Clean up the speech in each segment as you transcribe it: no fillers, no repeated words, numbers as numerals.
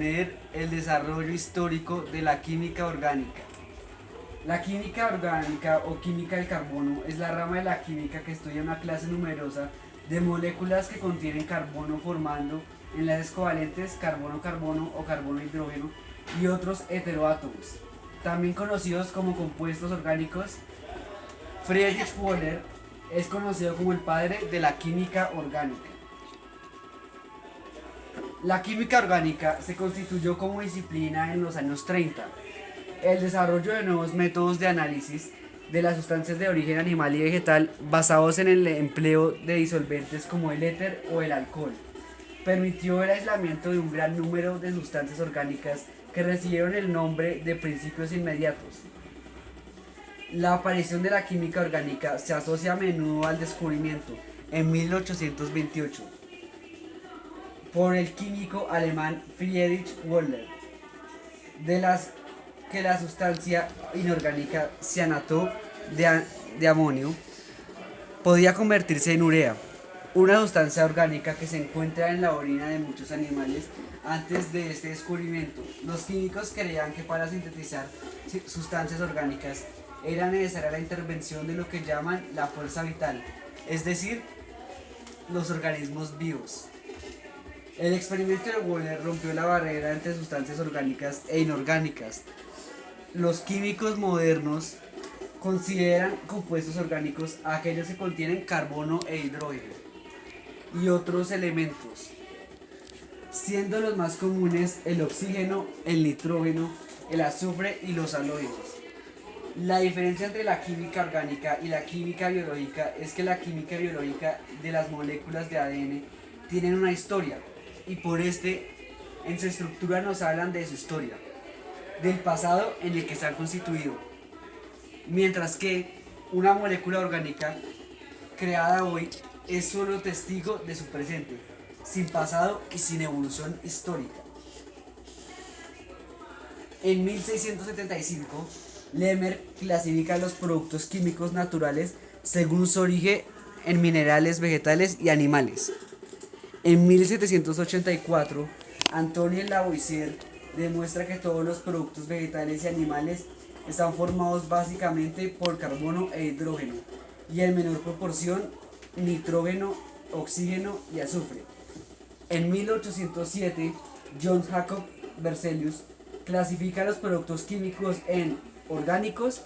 El desarrollo histórico de la química orgánica. La química orgánica o química del carbono es la rama de la química que estudia una clase numerosa de moléculas que contienen carbono formando enlaces covalentes carbono-carbono o carbono-hidrógeno y otros heteroátomos, también conocidos como compuestos orgánicos. Friedrich Wöhler es conocido como el padre de la química orgánica. La química orgánica se constituyó como disciplina en los años 30. El desarrollo de nuevos métodos de análisis de las sustancias de origen animal y vegetal basados en el empleo de disolventes como el éter o el alcohol permitió el aislamiento de un gran número de sustancias orgánicas que recibieron el nombre de principios inmediatos. La aparición de la química orgánica se asocia a menudo al descubrimiento, en 1828, por el químico alemán Friedrich Wöhler, de las que la sustancia inorgánica cianato de amonio podía convertirse en urea, una sustancia orgánica que se encuentra en la orina de muchos animales. Antes de este descubrimiento, los químicos creían que para sintetizar sustancias orgánicas era necesaria la intervención de lo que llaman la fuerza vital, es decir, los organismos vivos. El experimento de Wöhler rompió la barrera entre sustancias orgánicas e inorgánicas. Los químicos modernos consideran compuestos orgánicos aquellos que contienen carbono e hidrógeno y otros elementos, siendo los más comunes el oxígeno, el nitrógeno, el azufre y los halógenos. La diferencia entre la química orgánica y la química biológica es que la química biológica de las moléculas de ADN tienen una historia y por en su estructura nos hablan de su historia, del pasado en el que se han constituido, mientras que una molécula orgánica creada hoy es solo testigo de su presente, sin pasado y sin evolución histórica. En 1675, Lemmer clasifica los productos químicos naturales según su origen en minerales, vegetales y animales. En 1784, Antoine Lavoisier demuestra que todos los productos vegetales y animales están formados básicamente por carbono e hidrógeno, y en menor proporción nitrógeno, oxígeno y azufre. En 1807, John Jacob Berzelius clasifica los productos químicos en orgánicos,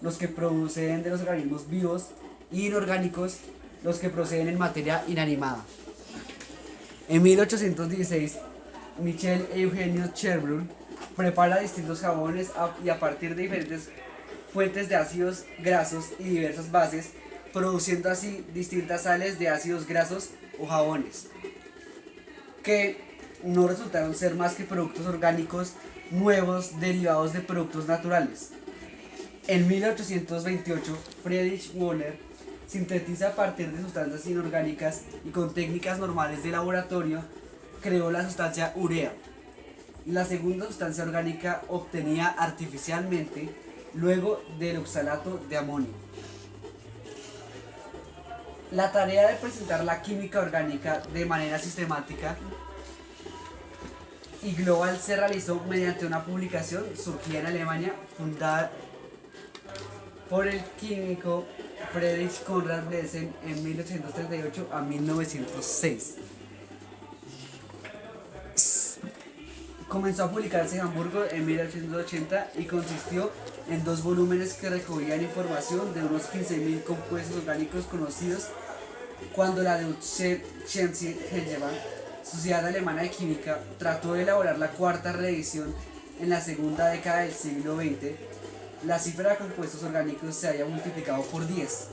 los que proceden de los organismos vivos, y inorgánicos, los que proceden en materia inanimada. En 1816, Michel Eugenio Cherbrun prepara distintos jabones y a partir de diferentes fuentes de ácidos grasos y diversas bases, produciendo así distintas sales de ácidos grasos o jabones, que no resultaron ser más que productos orgánicos nuevos derivados de productos naturales. En 1828, Friedrich Wöhler sintetiza a partir de sustancias inorgánicas y con técnicas normales de laboratorio, creó la sustancia urea, la segunda sustancia orgánica obtenida artificialmente luego del oxalato de amonio. La tarea de presentar la química orgánica de manera sistemática y global se realizó mediante una publicación surgida en Alemania fundada por el químico Friedrich Conrad Blessen en 1838 a 1906. Comenzó a publicarse en Hamburgo en 1880 y consistió en 2 volúmenes que recogían información de unos 15.000 compuestos orgánicos conocidos, cuando la Deutsche Chemische Gesellschaft, Sociedad Alemana de Química, trató de elaborar la cuarta reedición en la segunda década del siglo XX. La cifra de compuestos orgánicos se había multiplicado por 10.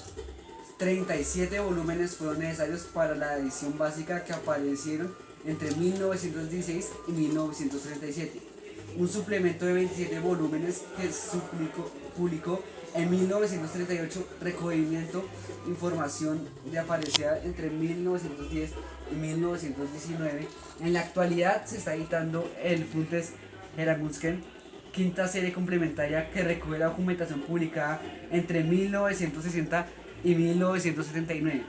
37 volúmenes fueron necesarios para la edición básica, que aparecieron entre 1916 y 1937. Un suplemento de 27 volúmenes que se publicó en 1938, recubrimiento información de aparecida entre 1910 y 1919. En la actualidad se está editando el Funtes Herausgaben, quinta serie complementaria que recoge la documentación publicada entre 1960 y 1979,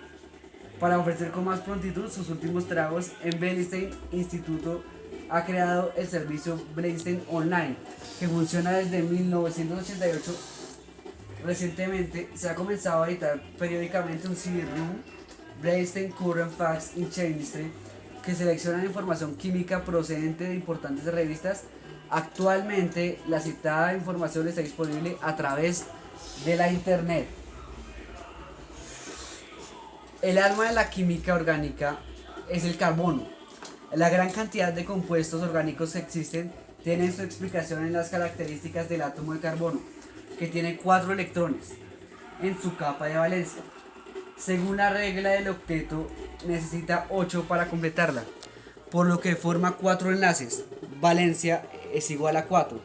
para ofrecer con más prontitud sus últimos trabajos en Bernstein Instituto ha creado el servicio Blackstone Online, que funciona desde 1988. Recientemente se ha comenzado a editar periódicamente un CD-ROOM, Blackstone Current Facts in Chemistry, que selecciona información química procedente de importantes revistas. Actualmente la citada información está disponible a través de la internet. El alma de la química orgánica es el carbono. La gran cantidad de compuestos orgánicos que existen tienen su explicación en las características del átomo de carbono, que tiene 4 electrones en su capa de valencia. Según la regla del octeto, necesita 8 para completarla, por lo que forma 4 enlaces. Valencia es igual a 4.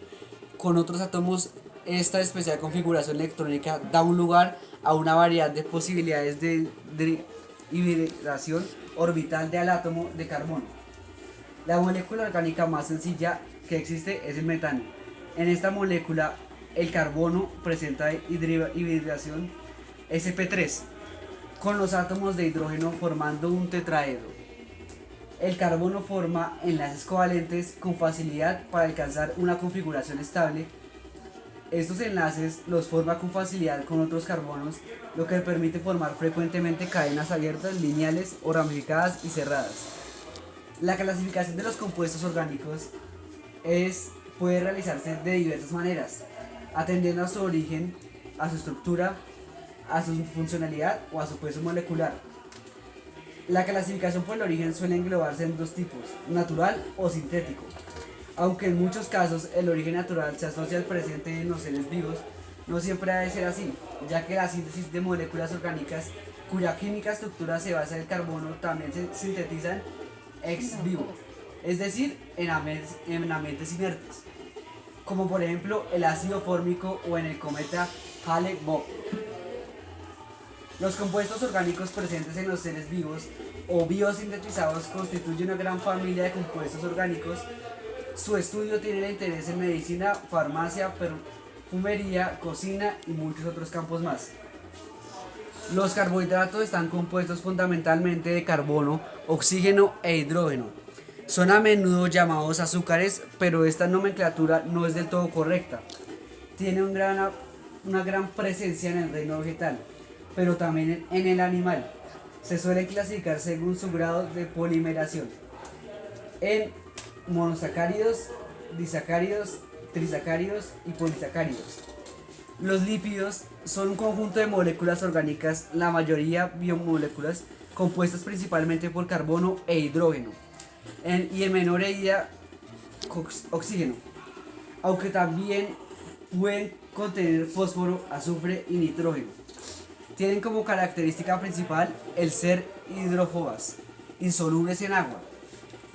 Con otros átomos, esta especial configuración electrónica da un lugar a una variedad de posibilidades de hibridación orbital del átomo de carbono. La molécula orgánica más sencilla que existe es el metano. En esta molécula, el carbono presenta hibridación sp3 con los átomos de hidrógeno formando un tetraedro. El carbono forma enlaces covalentes con facilidad para alcanzar una configuración estable. Estos enlaces los forma con facilidad con otros carbonos, lo que permite formar frecuentemente cadenas abiertas, lineales o ramificadas y cerradas. La clasificación de los compuestos orgánicos puede realizarse de diversas maneras, atendiendo a su origen, a su estructura, a su funcionalidad o a su peso molecular. La clasificación por el origen suele englobarse en 2 tipos, natural o sintético. Aunque en muchos casos el origen natural se asocia al presente en los seres vivos, no siempre debe ser así, ya que la síntesis de moléculas orgánicas cuya química estructura se basa en el carbono también se sintetizan ex vivo, es decir, en ambientes inertes, como por ejemplo el ácido fórmico o en el cometa Hale-Bopp. Los compuestos orgánicos presentes en los seres vivos o biosintetizados constituyen una gran familia de compuestos orgánicos. Su estudio tiene interés en medicina, farmacia, perfumería, cocina y muchos otros campos más. Los carbohidratos están compuestos fundamentalmente de carbono, oxígeno e hidrógeno. Son a menudo llamados azúcares, pero esta nomenclatura no es del todo correcta. Tiene una gran presencia en el reino vegetal, pero también en el animal. Se suele clasificar según su grado de polimeración en monosacáridos, disacáridos, trisacáridos y polisacáridos. Los lípidos son un conjunto de moléculas orgánicas, la mayoría biomoléculas, compuestas principalmente por carbono e hidrógeno, y en menor medida oxígeno, aunque también pueden contener fósforo, azufre y nitrógeno. Tienen como característica principal el ser hidrófobas, insolubles en agua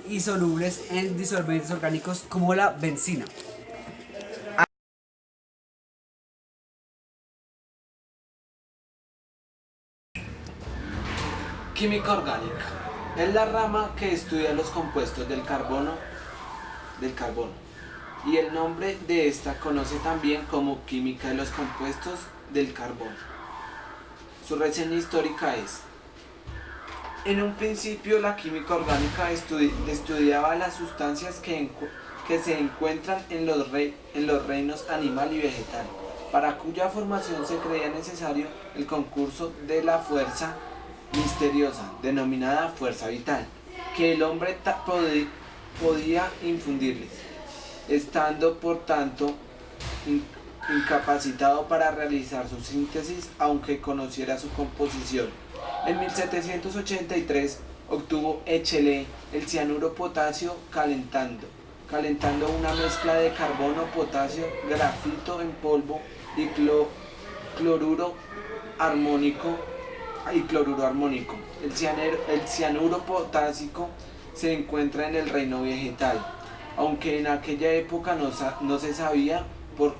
y solubles en disolventes orgánicos como la benzina. Química orgánica es la rama que estudia los compuestos del carbono, y el nombre de esta conoce también como química de los compuestos del carbono. Su reseña histórica es: en un principio la química orgánica estudiaba las sustancias que se encuentran en los reinos animal y vegetal, para cuya formación se creía necesario el concurso de la fuerza misteriosa, denominada fuerza vital, que el hombre podía infundirles, estando por tanto incapacitado para realizar su síntesis, aunque conociera su composición. En 1783 obtuvo Echelle el cianuro potasio calentando una mezcla de carbono, potasio, grafito en polvo y cloruro armónico. El cianuro potásico se encuentra en el reino vegetal, aunque en aquella época no se sabía por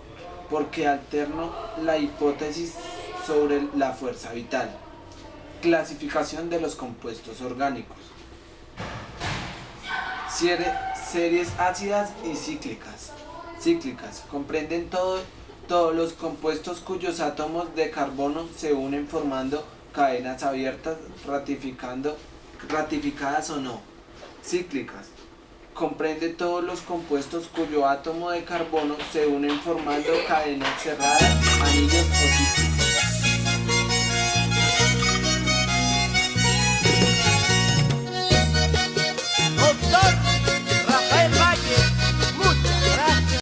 qué alternó la hipótesis sobre la fuerza vital. Clasificación de los compuestos orgánicos. Series ácidas y cíclicas comprenden todos los compuestos cuyos átomos de carbono se unen formando cadenas abiertas, ratificadas o no. Cíclicas Comprende todos los compuestos cuyo átomo de carbono se unen formando cadenas cerradas, anillos